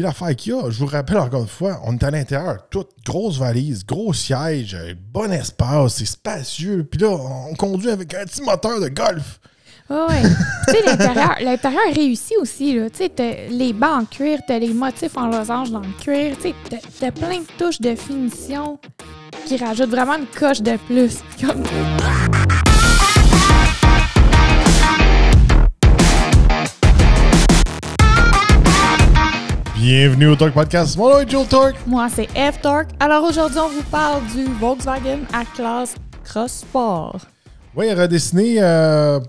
Puis l'affaire qu'il y a, je vous rappelle encore une fois, on est à l'intérieur, toute grosse valise, gros siège, bon espace, c'est spacieux. Puis là, on conduit avec un petit moteur de golf. Oui. Tu sais, l'intérieur est réussi aussi. Tu sais, t'as les bancs en cuir, t'as les motifs en losange dans le cuir. Tu sais, t'as plein de touches de finition qui rajoutent vraiment une coche de plus. Comme... Bienvenue au Torque Podcast. Mon nom est Joe Torque. Moi, c'est F Torque. Alors aujourd'hui, on vous parle du Volkswagen A-Class Cross Sport. Oui, redessiné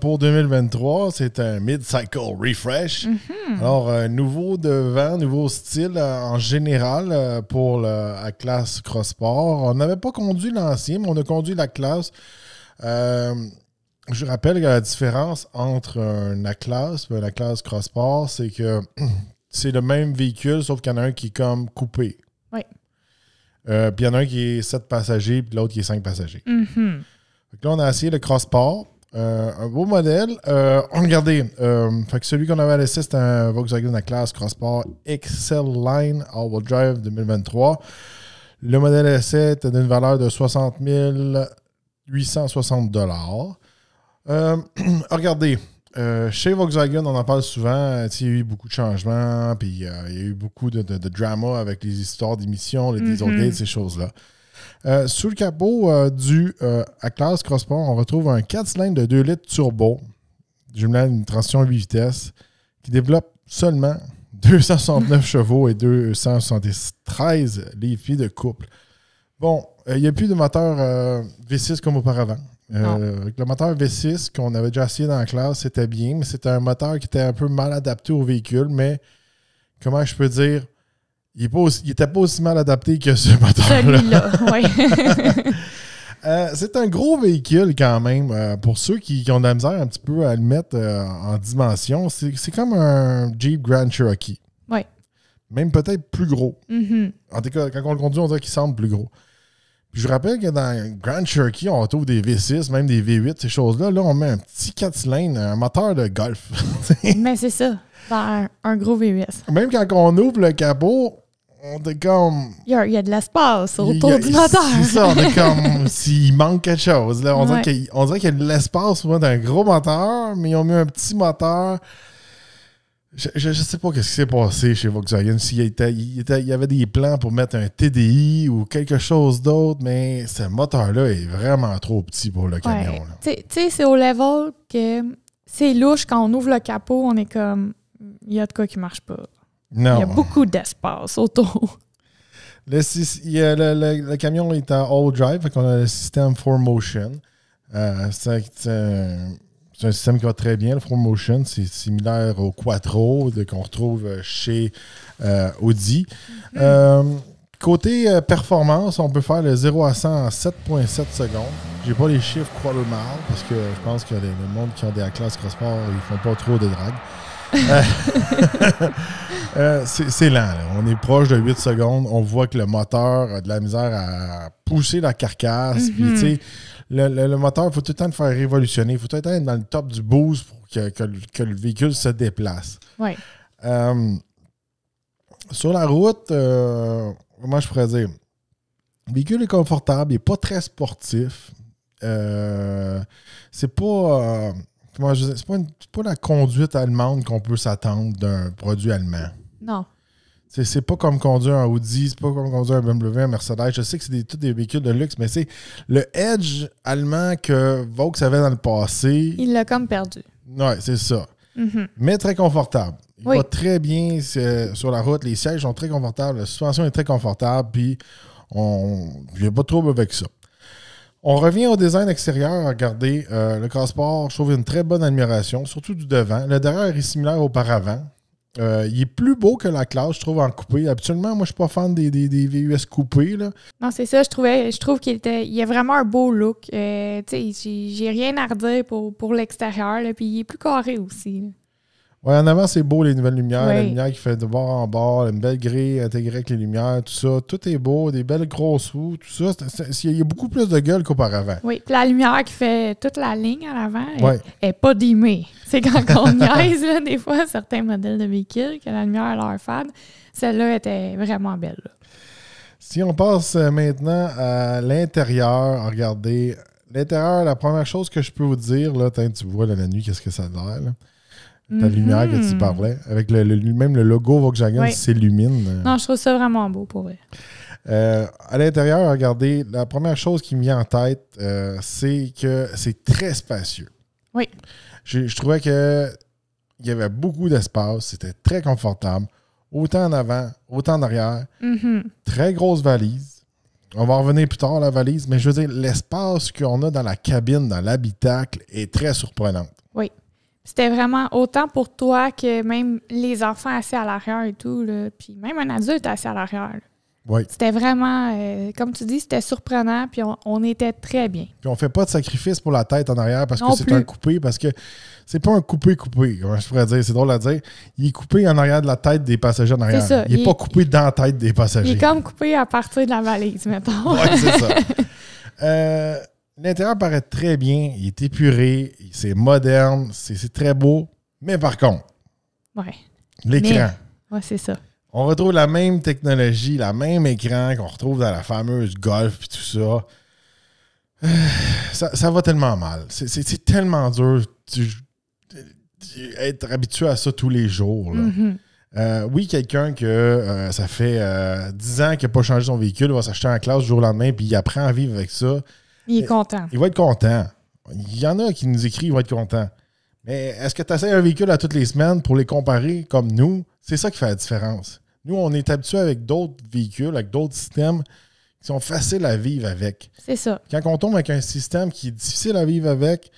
pour 2023. C'est un mid-cycle refresh. Mm-hmm. Alors, nouveau devant, nouveau style en général pour le A-Class Cross Sport. On n'avait pas conduit l'ancien, mais on a conduit l'A-Class. Je rappelle que la différence entre un A-Class et un A-Class Cross Sport, c'est que c'est le même véhicule, sauf qu'il y en a un qui est comme coupé. Oui. Puis il y en a un qui est 7 passagers, puis l'autre qui est 5 passagers. Mm-hmm. Là, on a essayé le Cross Sport. Un beau modèle. Regardez, fait que celui qu'on avait à l'essai, c'était un Volkswagen A-Class Cross Sport XL Line All-Wheel Drive 2023. Le modèle essai était d'une valeur de 60 860 $. Regardez, chez Volkswagen, on en parle souvent. Il y a eu beaucoup de changements, puis il y a eu beaucoup de drama avec les histoires d'émissions, les Dieselgate, ces choses-là. Sous le capot du A-Class Cross Sport, on retrouve un 4 cylindres de 2 litres turbo, jumelant une transmission 8 vitesses, qui développe seulement 269 chevaux et 273 livres-pieds de couple. Bon, il n'y a plus de moteur V6 comme auparavant. Avec le moteur V6 qu'on avait déjà essayé dans la classe, c'était bien, mais c'était un moteur qui était un peu mal adapté au véhicule, mais comment je peux dire, il n'était pas aussi mal adapté que ce moteur-là. Celui-là, oui. C'est un gros véhicule quand même. Pour ceux qui ont de la misère un petit peu à le mettre en dimension, c'est comme un Jeep Grand Cherokee. Oui. Même peut-être plus gros. Mm-hmm. En tout cas, quand on le conduit, on dirait qu'il semble plus gros. Puis je rappelle que dans Grand Cherokee, on retrouve des V6, même des V8, ces choses-là. Là, on met un petit 4 cylindres, un moteur de golf. Mais c'est ça, dans un gros V8. Même quand on ouvre le capot, on est comme... Il y a de l'espace autour du moteur. C'est ça, on est comme s'il manque quelque chose. Là, on dirait qu'il y a de l'espace pour un gros moteur, mais ils ont mis un petit moteur. Je ne sais pas ce qui s'est passé chez Volkswagen. S'il y avait des plans pour mettre un TDI ou quelque chose d'autre, mais ce moteur-là est vraiment trop petit pour le camion. Tu sais, c'est au level que c'est louche quand on ouvre le capot, on est comme, il y a de quoi qui ne marche pas. Non. Il y a beaucoup d'espace autour. Le camion est en all drive, fait qu'on a le système 4Motion. C'est un système qui va très bien, le 4Motion. C'est similaire au Quattro qu'on retrouve chez Audi. Côté performance, on peut faire le 0 à 100 en 7,7 secondes. J'ai pas les chiffres quarter mile parce que je pense que le monde qui ont des A-Class Cross Sport, ils font pas trop de drague. C'est lent. Là. On est proche de 8 secondes. On voit que le moteur a de la misère à pousser la carcasse. Puis, tu sais, le moteur, il faut tout le temps le faire révolutionner. Il faut tout le temps être dans le top du boost pour que le véhicule se déplace. Ouais. Sur la route, comment je pourrais dire? Le véhicule est confortable, il n'est pas très sportif. C'est pas... c'est pas la conduite allemande qu'on peut s'attendre d'un produit allemand. Non. C'est pas comme conduire un Audi, c'est pas comme conduire un BMW, un Mercedes. Je sais que c'est tous des véhicules de luxe, mais c'est le edge allemand que Vaux avait dans le passé. Il l'a comme perdu. Oui, c'est ça. Mm-hmm. Mais très confortable. Il Oui. va très bien sur la route. Les sièges sont très confortables. La suspension est très confortable. Puis, il n'y a pas de trouble avec ça. On revient au design extérieur. Regardez, le Cross Sport, je trouve une très bonne admiration, surtout du devant. Le derrière est similaire auparavant. Il est plus beau que la classe, je trouve, en coupé. Habituellement, moi, je ne suis pas fan des VUS coupés. Là. Non, c'est ça. Je trouve qu'il a vraiment un beau look. J'ai rien à redire pour l'extérieur. Là, puis il est plus carré aussi. Là. Ouais, en avant, c'est beau, les nouvelles lumières. Oui. La lumière qui fait de bord en bord, une belle grille intégrée avec les lumières, tout ça. Tout est beau, des belles grosses roues, tout ça. Il y a beaucoup plus de gueule qu'auparavant. Oui, puis la lumière qui fait toute la ligne à l'avant Ouais. est pas dimée. C'est quand on niaise, là, des fois, certains modèles de véhicules, que la lumière a l'air fade. Celle-là était vraiment belle. Là. Si on passe maintenant à l'intérieur, regardez. L'intérieur, la première chose que je peux vous dire, là, tu vois là, la nuit, qu'est-ce que ça a l'air, là? Ta lumière que tu parlais, avec même le logo Volkswagen qui s'illumine. Non, je trouve ça vraiment beau pour vrai. À l'intérieur, regardez, la première chose qui me vient en tête, c'est que c'est très spacieux. Oui. Je trouvais qu'il y avait beaucoup d'espace, c'était très confortable, autant en avant, autant en arrière. Très grosse valise. On va en revenir plus tard à la valise, mais je veux dire, l'espace qu'on a dans la cabine, dans l'habitacle, est très surprenant. Oui. C'était vraiment autant pour toi que même les enfants assis à l'arrière et tout, là, puis même un adulte assis à l'arrière. Oui. C'était vraiment, comme tu dis, c'était surprenant, puis on était très bien. Puis on fait pas de sacrifice pour la tête en arrière parce Non que c'est plus. un coupé, parce que c'est pas un coupé-coupé, comment je pourrais dire, c'est drôle à dire. Il est coupé en arrière de la tête des passagers en arrière. C'est ça. Il est pas coupé dans la tête des passagers. Il est comme coupé à partir de la valise, mettons. Oui, c'est ça. L'intérieur paraît très bien, il est épuré, c'est moderne, c'est très beau. Mais par contre, Ouais. l'écran. Ouais, c'est ça. On retrouve la même technologie, la même écran qu'on retrouve dans la fameuse Golf et tout ça. Ça va tellement mal. C'est tellement dur être habitué à ça tous les jours. Là. Oui, quelqu'un que ça fait 10 ans qu'il n'a pas changé son véhicule va s'acheter en classe du jour au lendemain puis il apprend à vivre avec ça. Il est content. Il va être content. Il y en a qui nous écrivent, il va être content. Mais est-ce que tu essaies un véhicule à toutes les semaines pour les comparer comme nous? C'est ça qui fait la différence. Nous, on est habitués avec d'autres véhicules, avec d'autres systèmes qui sont faciles à vivre avec. C'est ça. Quand on tombe avec un système qui est difficile à vivre avec,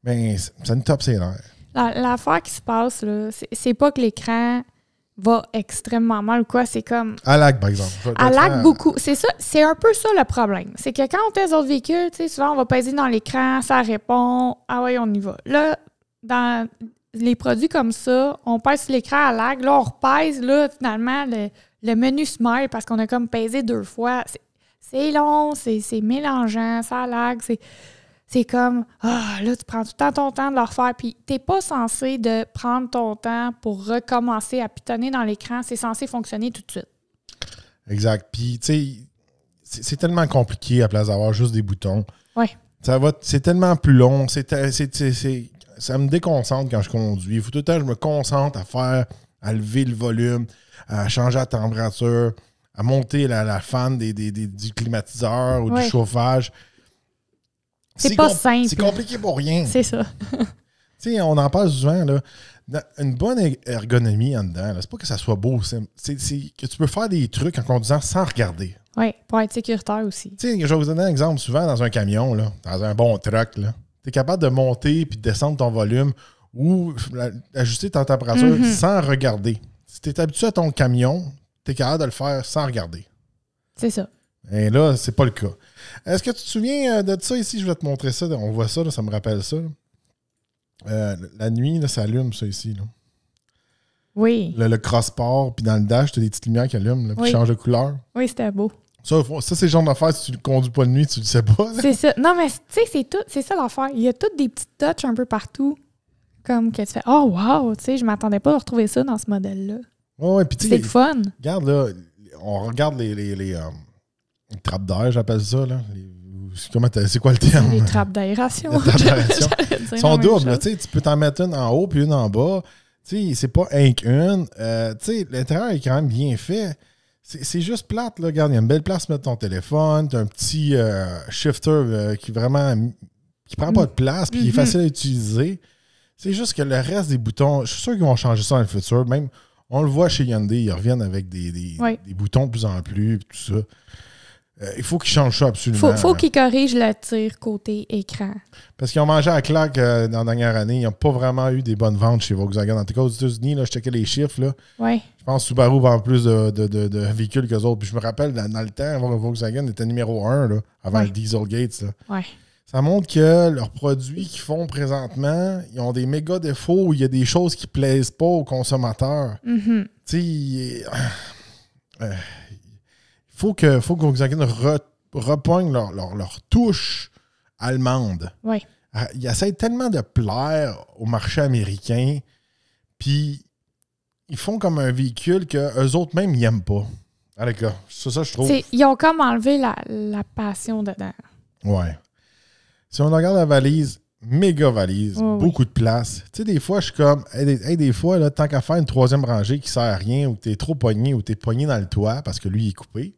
ben, ça nous tape ses nerfs. L'affaire qui se passe, là, c'est pas que l'écran va extrêmement mal ou quoi, c'est comme... À lag, par exemple. À lag beaucoup. C'est ça, c'est un peu ça le problème. C'est que quand on teste d'autres véhicules, tu sais, souvent on va peser dans l'écran, ça répond, ah ouais, on y va. Là, dans les produits comme ça, on pèse sur l'écran à lag, là, on repèse, là, finalement, le menu se mêle parce qu'on a comme pesé 2 fois. C'est long, c'est mélangeant, ça lag, c'est comme, là, tu prends tout le temps ton temps de le refaire, puis t'es pas censé de prendre ton temps pour recommencer à pitonner dans l'écran, c'est censé fonctionner tout de suite. Exact. Puis, tu sais, c'est tellement compliqué à place d'avoir juste des boutons. Oui. C'est tellement plus long, ça me déconcentre quand je conduis. Il faut tout le temps que je me concentre à lever le volume, à changer la température, à monter la fan du climatiseur ou du chauffage. C'est pas simple. C'est compliqué pour rien. C'est ça. Tu sais, on en parle souvent, là. Une bonne ergonomie en dedans, c'est pas que ça soit beau, c'est que tu peux faire des trucs en conduisant sans regarder. Oui, pour être sécuritaire aussi. Tu sais, je vais vous donner un exemple. Souvent, dans un camion, là, dans un bon truck, tu es capable de monter puis de descendre ton volume ou ajuster ta température sans regarder. Si tu es habitué à ton camion, tu es capable de le faire sans regarder. C'est ça. Et là, c'est pas le cas. Est-ce que tu te souviens de ça ici? Je vais te montrer ça. On voit ça, là, ça me rappelle ça. La nuit, là, ça allume, ça ici. Là. Oui. Le cross-port, puis dans le dash, tu as des petites lumières qui allument, puis qui changent de couleur. Oui, c'était beau. Ça c'est le genre d'affaire, si tu ne conduis pas de nuit, tu le sais pas. C'est ça. Non, mais tu sais, c'est ça l'affaire. Il y a toutes des petites touches un peu partout. Comme que tu fais, oh wow, tu sais, je m'attendais pas à retrouver ça dans ce modèle-là. Ouais, puis tu sais. C'est le fun. Regarde, là, on regarde les trappes d'air, j'appelle ça, là. C'est quoi le terme? Les trappes d'aération. Les trappes d'aération. Ils sont doubles, tu sais. Tu peux t'en mettre une en haut puis une en bas. Tu sais, c'est pas un qu'une. Tu sais, l'intérieur est quand même bien fait. C'est juste plate, là. Regarde, il y a une belle place pour mettre ton téléphone. Tu as un petit shifter qui prend pas de place puis qui est facile à utiliser. C'est juste que le reste des boutons, je suis sûr qu'ils vont changer ça dans le futur. Même, on le voit chez Hyundai, ils reviennent avec des boutons de plus en plus, tout ça. Il faut qu'ils changent ça absolument. Faut qu'ils corrigent le tir côté écran. Parce qu'ils ont mangé à la claque dans la dernière année. Ils n'ont pas vraiment eu des bonnes ventes chez Volkswagen. En tout cas, aux États-Unis, là, je checkais les chiffres. Là. Ouais. Je pense que Subaru vend plus de véhicules qu'eux autres. Puis je me rappelle, dans le temps, Volkswagen était numéro 1 là, avant le Dieselgate. Là. Ouais. ça montre que leurs produits qu'ils font présentement, ils ont des méga défauts où il y a des choses qui plaisent pas aux consommateurs. Mm-hmm. Tu sais, il faut que Volkswagen repogne leur touche allemande. Oui. Ils essaient tellement de plaire au marché américain, puis ils font comme un véhicule qu'eux autres même, ils n'aiment pas. Ah, d'accord. C'est ça, je trouve. Ils ont comme enlevé la passion dedans. Ouais. Si on regarde la valise, méga valise, beaucoup de place. Tu sais, des fois, je suis comme, des fois, là, tant qu'à faire une troisième rangée qui sert à rien, ou que t'es trop pogné, ou t'es pogné dans le toit parce que lui, il est coupé,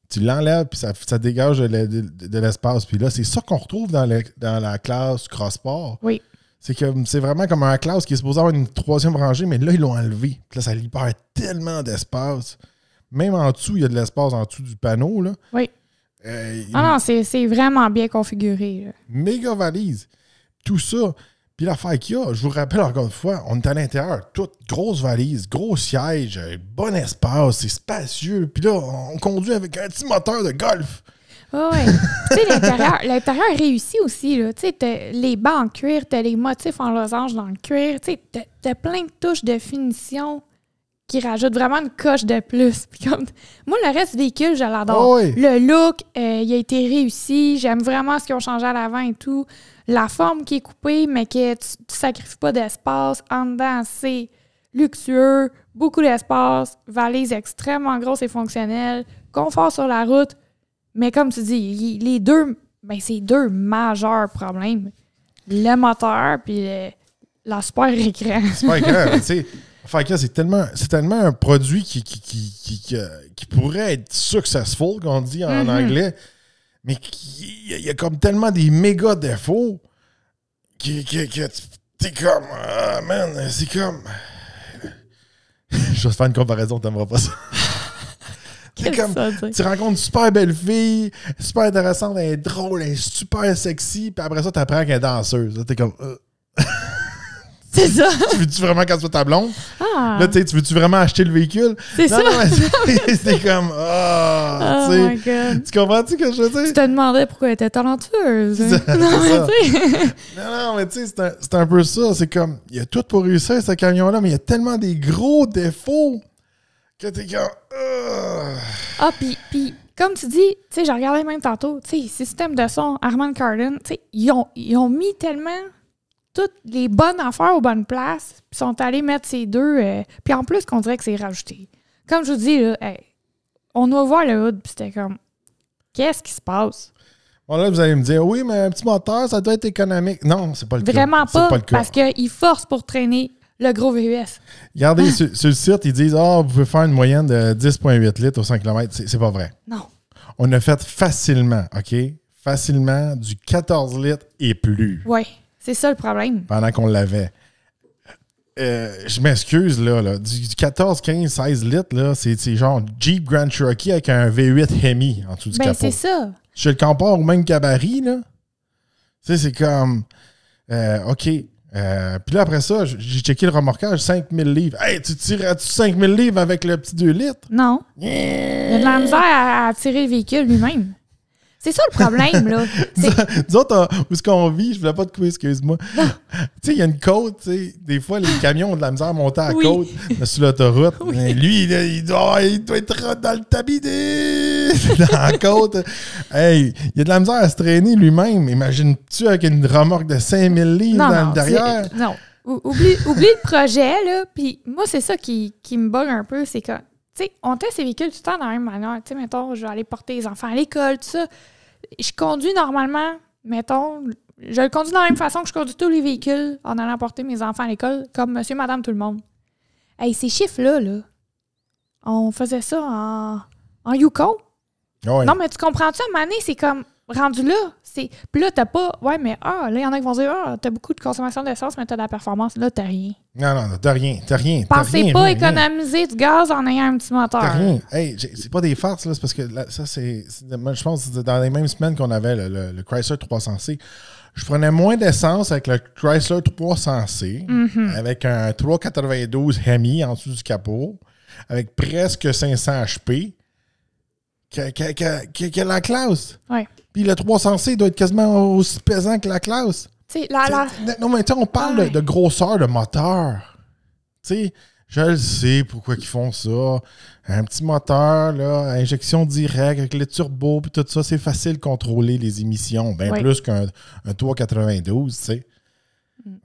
tu l'enlèves, puis ça dégage de l'espace. Puis là, c'est ça qu'on retrouve dans la classe Crossport. Oui. C'est vraiment comme un classe qui est supposé avoir une troisième rangée, mais là, ils l'ont enlevé. Puis là, ça libère tellement d'espace. Même en dessous, il y a de l'espace en dessous du panneau, là. Oui. Non, c'est vraiment bien configuré. Là. Méga valise. Tout ça. Puis l'affaire qu'il y a, je vous rappelle encore une fois, on est à l'intérieur, toute grosse valise, gros siège, bon espace, c'est spacieux. Puis là, on conduit avec un petit moteur de golf. Oui. Tu sais, l'intérieur est réussi aussi. Tu sais, t'as les bancs en cuir, t'as les motifs en losange dans le cuir. Tu sais, t'as plein de touches de finition qui rajoutent vraiment une coche de plus. Puis comme, moi, le reste du véhicule, je l'adore. Oh oui. Le look, il a été réussi. J'aime vraiment ce qu'ils ont changé à l'avant et tout. La forme qui est coupée, mais que tu ne sacrifies pas d'espace. En dedans, c'est luxueux, beaucoup d'espace, valise extrêmement grosse et fonctionnelle, confort sur la route. Mais comme tu dis, les deux, ben c'est deux majeurs problèmes. Le moteur puis la super écran. Super écran, tu sais. C'est tellement un produit qui pourrait être successful, qu'on dit en anglais, mais il y a comme tellement des méga défauts que t'es comme, man, c'est comme... Je vais te faire une comparaison, t'aimeras pas ça. T'es comme, tu rencontres une super belle fille, super intéressante, elle est drôle, elle est super sexy, puis après ça, t'apprends qu'elle est danseuse. T'es comme... C'est ça. Tu veux-tu vraiment qu'elle soit ta blonde? Ah. Là, tu veux-tu vraiment acheter le véhicule? C'est ça. C'est comme, oh my God. Tu comprends-tu que je veux dire? Tu te demandais pourquoi elle était talentueuse. Non, mais tu sais, c'est un peu ça. C'est comme, il y a tout pour réussir, ce camion-là, mais il y a tellement des gros défauts que t'es comme... Ah, puis comme tu dis, tu sais, j'ai regardé même tantôt, tu sais, système de son, Harman Kardon, tu sais, ils ont mis tellement toutes les bonnes affaires aux bonnes places, puis sont allés mettre ces deux, puis en plus qu'on dirait que c'est rajouté. Comme je vous dis, là, on doit voir le hood, puis c'était comme, qu'est-ce qui se passe? Bon, là, vous allez me dire, oui, mais un petit moteur, ça doit être économique. Non, c'est pas le cas. Vraiment pas, le cas. parce qu'ils forcent pour traîner le gros VUS. Regardez, sur le site, ils disent, vous pouvez faire une moyenne de 10,8 litres au 5 km. C'est pas vrai. Non. On a fait facilement, OK? Facilement du 14 litres et plus. Oui, c'est ça le problème. Pendant qu'on l'avait. Je m'excuse, là. Du 14, 15, 16 litres, là, c'est genre Jeep Grand Cherokee avec un V8 Hemi en dessous du capot. C'est ça. Je le compare au même gabarit, là. Tu sais, c'est comme... OK. Puis là, après ça, j'ai checké le remorquage, 5000 livres. Hey, tu tirais-tu 5000 livres avec le petit 2 litres? Non. Il y a de la misère à tirer le véhicule lui-même. C'est ça le problème, là. Nous autres, où est-ce qu'on vit? Je voulais pas te couper, excuse-moi. Tu sais, il y a une côte, tu sais. Des fois, les camions ont de la misère à monter à la côte, mais sur l'autoroute. Oui. Lui, là, il doit être dans le tabiné. Dans la côte. Hey, il y a de la misère à se traîner lui-même. Imagine-tu avec une remorque de 5000 livres dans le derrière? Non. Oublie le projet, là. Puis moi, c'est ça qui me bug un peu. C'est que, tu sais, on teste ces véhicules tout le temps de la même manière. Tu sais, mettons, je vais aller porter les enfants à l'école, tout ça. Je conduis normalement, mettons, je le conduis de la même façon que je conduis tous les véhicules en allant porter mes enfants à l'école, comme monsieur, madame, tout le monde. Hey, ces chiffres-là, là, on faisait ça en Yukon. Oh oui. Non, mais tu comprends-tu, à un moment donné, c'est comme rendu là. Puis là, t'as pas. Ouais, mais là, il y en a qui vont dire, t'as beaucoup de consommation d'essence, mais t'as de la performance. Là, t'as rien. Non, t'as rien. Pensez pas économiser du gaz en ayant un petit moteur. T'as rien. Hey, c'est pas des farces, là, c'est parce que ça, moi, je pense que c'était dans les mêmes semaines qu'on avait le Chrysler 300C. Je prenais moins d'essence avec le Chrysler 300C, avec un 392 Hemi en dessous du capot, avec presque 500 HP. que la classe. Ouais. Puis le 300C doit être quasiment aussi pesant que la classe. Tu sais, là. Non, mais on parle Ouais. de grosseur de moteur. Tu sais, je le sais pourquoi ils font ça. Un petit moteur, là, à injection directe, avec les turbos, puis tout ça, c'est facile de contrôler les émissions, bien Oui. plus qu'un 392, tu sais.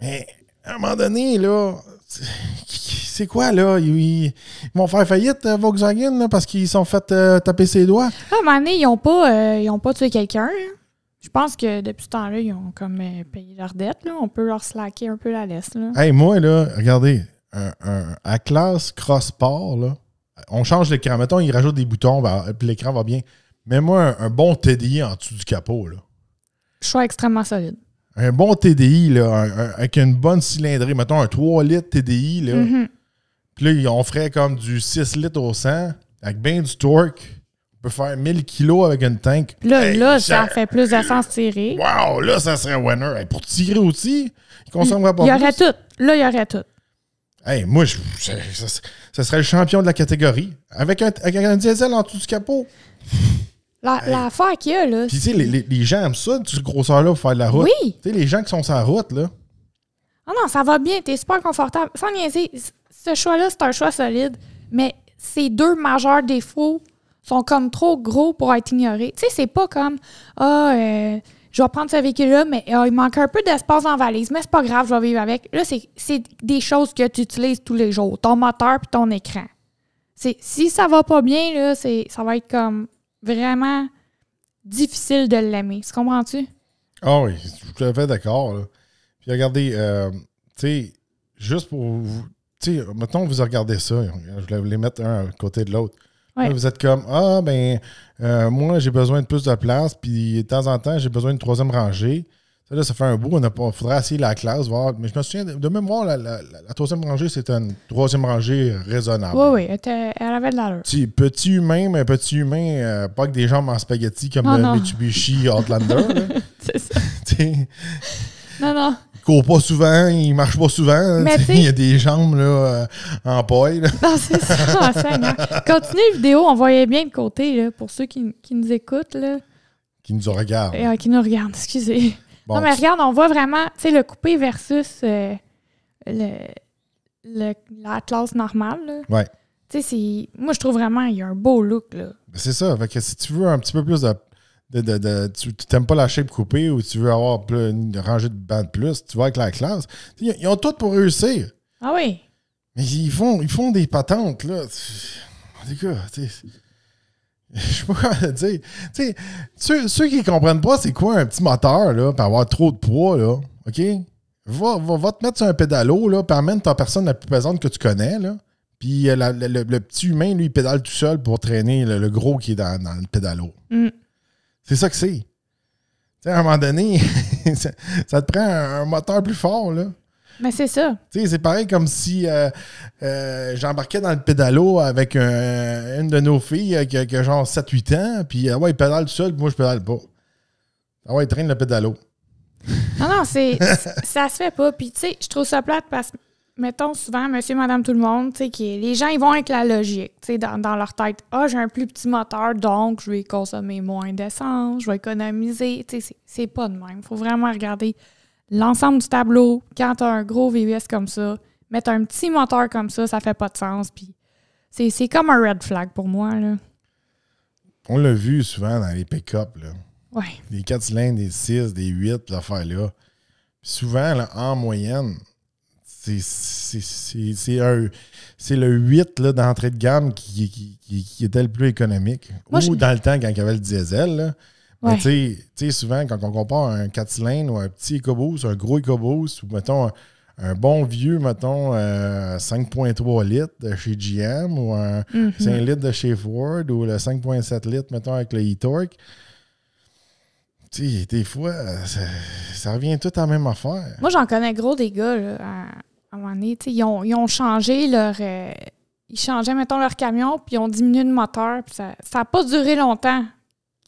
Mais à un moment donné, là, c'est quoi, là? Ils vont faire faillite, Volkswagen, là, parce qu'ils sont fait taper ses doigts. À un moment donné, ils ont pas tué quelqu'un. Hein. Je pense que depuis ce temps-là, ils ont comme payé leur dette. Là. On peut leur slacker un peu la laisse. Là. Hey, moi, là, regardez, à classe cross-sport, là, on change l'écran. Mettons, ils rajoutent des boutons, puis l'écran va bien. Mets-moi un bon TDI en dessous du capot, là. Choix extrêmement solide. Un bon TDI, là, avec une bonne cylindrée. Mettons, un 3 litres TDI, là. Mhm. Puis là, on ferait comme du 6 litres au 100, avec bien du torque. On peut faire 1000 kilos avec une tank. Puis là, Hey, ça fait plus d'essence tirée. Wow, là, ça serait un winner. Hey, pour tirer aussi, il consommerait pas Il y plus. aurait tout. Là, il y aurait tout. Hey, moi, ça serait le champion de la catégorie. Avec un diesel en dessous du capot. L'affaire qu'il y a, là. Puis, tu sais, les gens aiment ça, cette grosseur-là, pour faire de la route. Oui! Tu sais, les gens qui sont sur la route, là. Ah non, ça va bien. T'es super confortable. Sans niaiser, ce choix-là, c'est un choix solide. Mais ces deux majeurs défauts sont comme trop gros pour être ignorés. Tu sais, c'est pas comme je vais prendre ce véhicule-là, mais il manque un peu d'espace en valise, mais c'est pas grave, je vais vivre avec. Là, c'est des choses que tu utilises tous les jours. Ton moteur puis ton écran. Si ça va pas bien, là, ça va être comme vraiment difficile de l'aimer. Tu comprends-tu? Ah oui, je suis tout à fait d'accord, là. Puis regardez, tu sais, juste pour vous. Tu sais, mettons, vous regardez ça. Je vais les mettre un à côté de l'autre. Ouais. Là, vous êtes comme, moi, j'ai besoin de plus de place, puis de temps en temps, j'ai besoin d'une troisième rangée. Ça fait un bout, il faudrait essayer la classe, voir. Mais je me souviens, de mémoire, la troisième rangée, c'était une troisième rangée raisonnable. Oui, elle avait de l'allure. Petit humain, mais petit humain, pas avec des jambes en spaghetti comme Non. Mitsubishi Outlander. Là. C'est ça. T'sais, Non. il court pas souvent, il marche pas souvent. Mais Il y a des jambes là, en paille. Là. Non, c'est ça. Seigneur. Continue la vidéo, on voyait bien de côté, là, pour ceux qui nous écoutent, là. Qui nous regardent. Qui nous regardent, excusez. Bon, non, mais regarde, on voit vraiment, tu sais, le coupé versus la classe normale, là. Ouais. Tu sais, moi, je trouve vraiment, il y a un beau look, là. Ben, c'est ça. Fait que si tu veux un petit peu plus tu t'aimes pas la shape coupée ou tu veux avoir une rangée de bancs de plus, tu vas avec la classe. Ils ont tout pour réussir. Ah oui? Mais ils font des patentes, là. En tout cas, tu sais. Je sais pas comment le dire. Tu sais, ceux qui comprennent pas c'est quoi un petit moteur, là, pour avoir trop de poids, là, OK? Va te mettre sur un pédalo, là, puis amène ta personne la plus pesante que tu connais, là. Puis le petit humain, lui, il pédale tout seul pour traîner le gros qui est dans le pédalo. Mm. C'est ça que c'est. Tu sais, à un moment donné, ça te prend un moteur plus fort, là. Mais c'est ça. Tu sais, c'est pareil comme si j'embarquais dans le pédalo avec une de nos filles qui a genre 7-8 ans, puis ouais, il pédale tout seul, puis moi, je pédale pas. Ah ouais, il traîne le pédalo. Non, ça se fait pas. Puis, tu sais, je trouve ça plate parce que, mettons, souvent, monsieur, madame, tout le monde, tu sais, les gens, ils vont avec la logique, tu sais, dans leur tête. Ah, j'ai un plus petit moteur, donc je vais consommer moins d'essence, je vais économiser. Tu sais, c'est pas de même. Il faut vraiment regarder l'ensemble du tableau. Quand tu as un gros VUS comme ça, mettre un petit moteur comme ça fait pas de sens. Puis, c'est comme un red flag pour moi, là. On l'a vu souvent dans les pick-up, là. Ouais. Des 4 cylindres, des 6, des 8, l'affaire-là. Souvent, là, en moyenne, c'est le 8 là, d'entrée de gamme qui était le plus économique. Moi, dans le temps, quand il y avait le diesel. Là. Ouais. Mais tu sais, souvent, quand on compare un 4 cylindres ou un petit EcoBoost, un gros EcoBoost, ou mettons un bon vieux, mettons 5.3 litres de chez GM ou un 5 litres de chez Ford ou le 5.7 litres, mettons, avec le e-torque. Tu sais, des fois, ça revient tout à la même affaire. Moi, j'en connais gros des gars, là, à un moment donné. Ils ont changé leur... ils changeaient, mettons, leur camion, puis ils ont diminué le moteur. Puis ça n'a pas duré longtemps.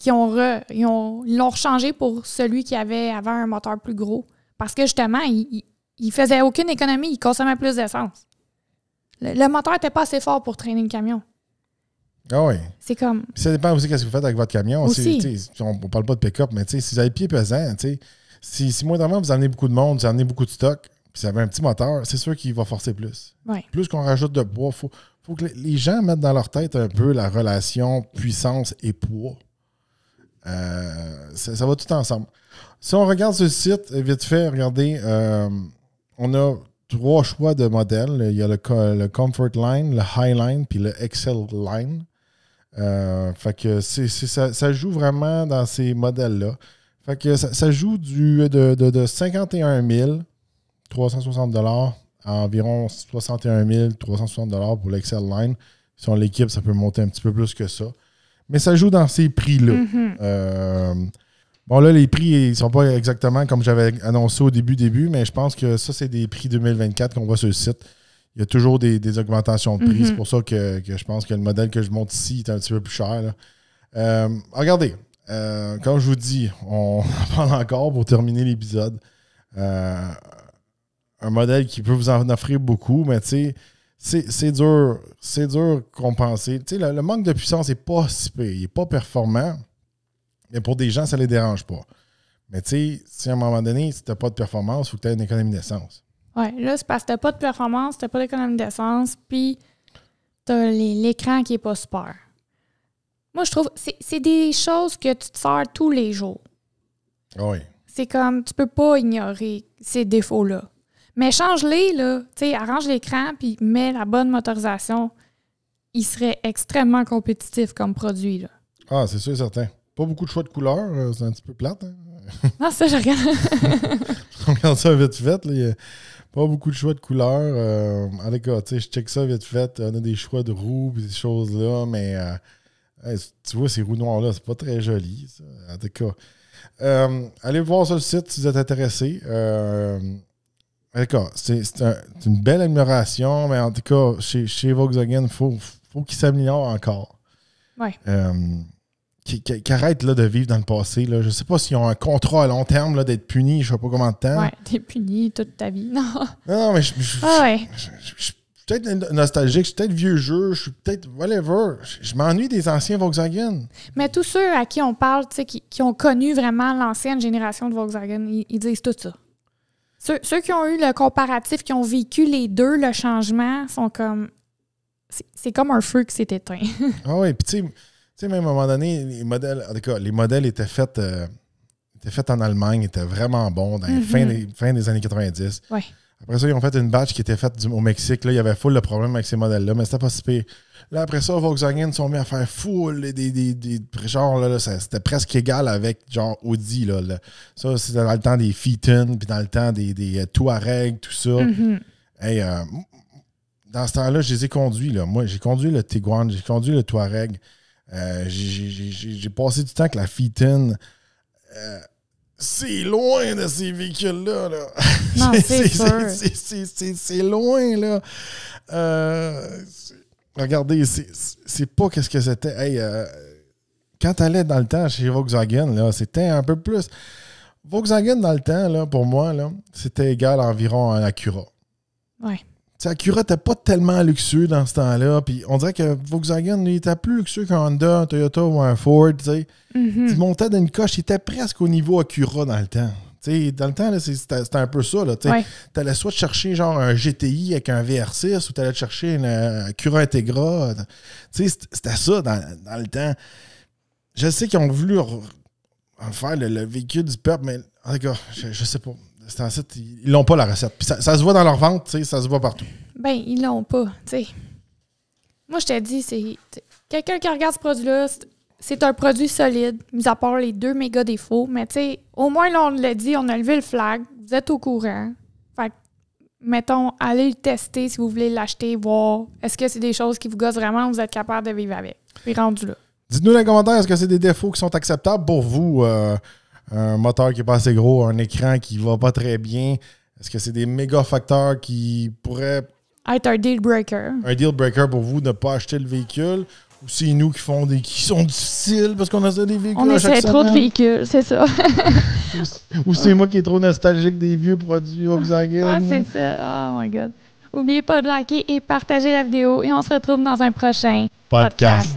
Ils l'ont rechangé pour celui qui avait un moteur plus gros. Parce que, justement, il faisait aucune économie. Il consommait plus d'essence. Le moteur n'était pas assez fort pour traîner le camion. Ah oui. C'est comme... Puis ça dépend aussi de ce que vous faites avec votre camion. Aussi. On ne parle pas de pick-up, mais si vous avez le pied pesant, si moindrement vous amenez beaucoup de monde, vous amenez beaucoup de stock, puis vous avez un petit moteur, c'est sûr qu'il va forcer plus. Ouais. Plus qu'on rajoute de poids, faut que les gens mettent dans leur tête un peu la relation puissance et poids. Ça va tout ensemble. Si on regarde ce site, vite fait, regardez, on a 3 choix de modèles. Il y a le Comfort Line, le High Line, puis le Excel Line. Fait que ça joue vraiment dans ces modèles-là. Fait que ça joue de 51 360 $ à environ 61 360 $ pour l'Excel Line. Si on l'équipe, ça peut monter un petit peu plus que ça. Mais ça joue dans ces prix-là. Mm-hmm. Bon, là, les prix, ils sont pas exactement comme j'avais annoncé au début, mais je pense que ça, c'est des prix 2024 qu'on voit sur le site. Il y a toujours des augmentations de prix. Mm-hmm. C'est pour ça que je pense que le modèle que je monte ici est un petit peu plus cher. Là. Regardez, comme je vous dis, on en parle encore pour terminer l'épisode. Un modèle qui peut vous en offrir beaucoup, mais tu sais, c'est dur compenser. Tu sais, le manque de puissance n'est pas si pire, il n'est pas performant, mais pour des gens, ça ne les dérange pas. Mais tu sais, si à un moment donné, si tu n'as pas de performance, il faut que tu aies une économie d'essence. Oui, là, c'est parce que tu n'as pas de performance, tu n'as pas d'économie d'essence, puis tu as l'écran qui n'est pas super. Moi, je trouve c'est des choses que tu te sers tous les jours. Oui. C'est comme, tu peux pas ignorer ces défauts-là. Mais change-les, là. Tu sais, arrange l'écran puis mets la bonne motorisation. Il serait extrêmement compétitif comme produit, là. Ah, c'est sûr et certain. Pas beaucoup de choix de couleurs. C'est un petit peu plate. Hein? Non, ça, je regarde. On regarde ça vite fait. Il n'y a pas beaucoup de choix de couleurs. En tout cas, je check ça vite fait. On a des choix de roues et des choses-là, mais tu vois, ces roues noires-là, c'est pas très joli. Ça. En tout cas, allez voir sur le site si vous êtes intéressé. D'accord, c'est une belle amélioration, mais en tout cas, chez Volkswagen, il faut qu'il s'améliore encore. Oui. Qu'ils arrêtent là, de vivre dans le passé. Là. Je ne sais pas s'ils ont un contrat à long terme là, d'être punis, je ne sais pas combien de temps. Oui, t'es puni toute ta vie. Non. Non, mais je ouais. suis peut-être nostalgique, je suis peut-être vieux jeu, je suis peut-être whatever. Je m'ennuie des anciens Volkswagen. Mais tous ceux à qui on parle, tu sais, qui ont connu vraiment l'ancienne génération de Volkswagen, ils disent tout ça. Ceux qui ont eu le comparatif, qui ont vécu les deux, le changement, sont comme... C'est comme un feu qui s'est éteint. Ah oui, puis tu sais, même à un moment donné, les modèles, en tout cas, les modèles étaient faits en Allemagne, étaient vraiment bons dans les fin des années 90. Ouais. Après ça, ils ont fait une batch qui était faite au Mexique. Là, il y avait full de problèmes avec ces modèles-là, mais c'était pas si pire. Là, après ça, Volkswagen sont mis à faire full genre, là, c'était presque égal avec genre Audi. Là. Ça, c'était dans le temps des Phaeton, puis dans le temps des Touareg, tout ça. Mm-hmm. Hey, dans ce temps-là, je les ai conduits. Là. Moi, j'ai conduit le Tiguan, j'ai conduit le Touareg. J'ai passé du temps avec la Phaeton. C'est loin de ces véhicules-là. Là. Non, c'est sûr. C'est loin, là. Regardez, c'est pas qu'est-ce que c'était. Hey, quand t'allais dans le temps chez Volkswagen, là, c'était un peu plus... Volkswagen, dans le temps, là, pour moi, là, c'était égal environ à un Acura. Ouais. Acura n'était pas tellement luxueux dans ce temps-là. Puis on dirait que Volkswagen, il était plus luxueux qu'un Honda, un Toyota ou un Ford. Tu montais d'une coche, il était presque au niveau Acura dans le temps. T'sais, dans le temps, c'était un peu ça. Tu allais soit te chercher genre un GTI avec un VR6 ou tu allais te chercher une Acura Integra. C'était ça dans le temps. Je sais qu'ils ont voulu faire le véhicule du peuple, mais en tout cas, je sais pas. Ils l'ont pas la recette. Puis ça se voit dans leur vente, ça se voit partout. Ben, ils l'ont pas, tu sais. Moi, je te dis, c'est quelqu'un qui regarde ce produit-là, c'est un produit solide, mis à part les 2 méga défauts. Mais tu sais, au moins, là, on l'a dit, on a levé le flag. Vous êtes au courant. Fait que, mettons, allez le tester si vous voulez l'acheter, voir est-ce que c'est des choses qui vous gossent vraiment ou vous êtes capable de vivre avec. Puis rendu là. Dites-nous dans les commentaires, est-ce que c'est des défauts qui sont acceptables pour vous? Un moteur qui n'est pas assez gros, un écran qui va pas très bien. Est-ce que c'est des méga facteurs qui pourraient être un deal breaker? Un deal breaker pour vous de ne pas acheter le véhicule? Ou c'est nous qui sont difficiles parce qu'on essaie des véhicules on à chaque essaie trop semaine? de véhicules, c'est ça. Ou c'est moi qui est trop nostalgique des vieux produits Volkswagen? Ah, c'est ça. Oh my God. N'oubliez pas de liker et partager la vidéo et on se retrouve dans un prochain podcast.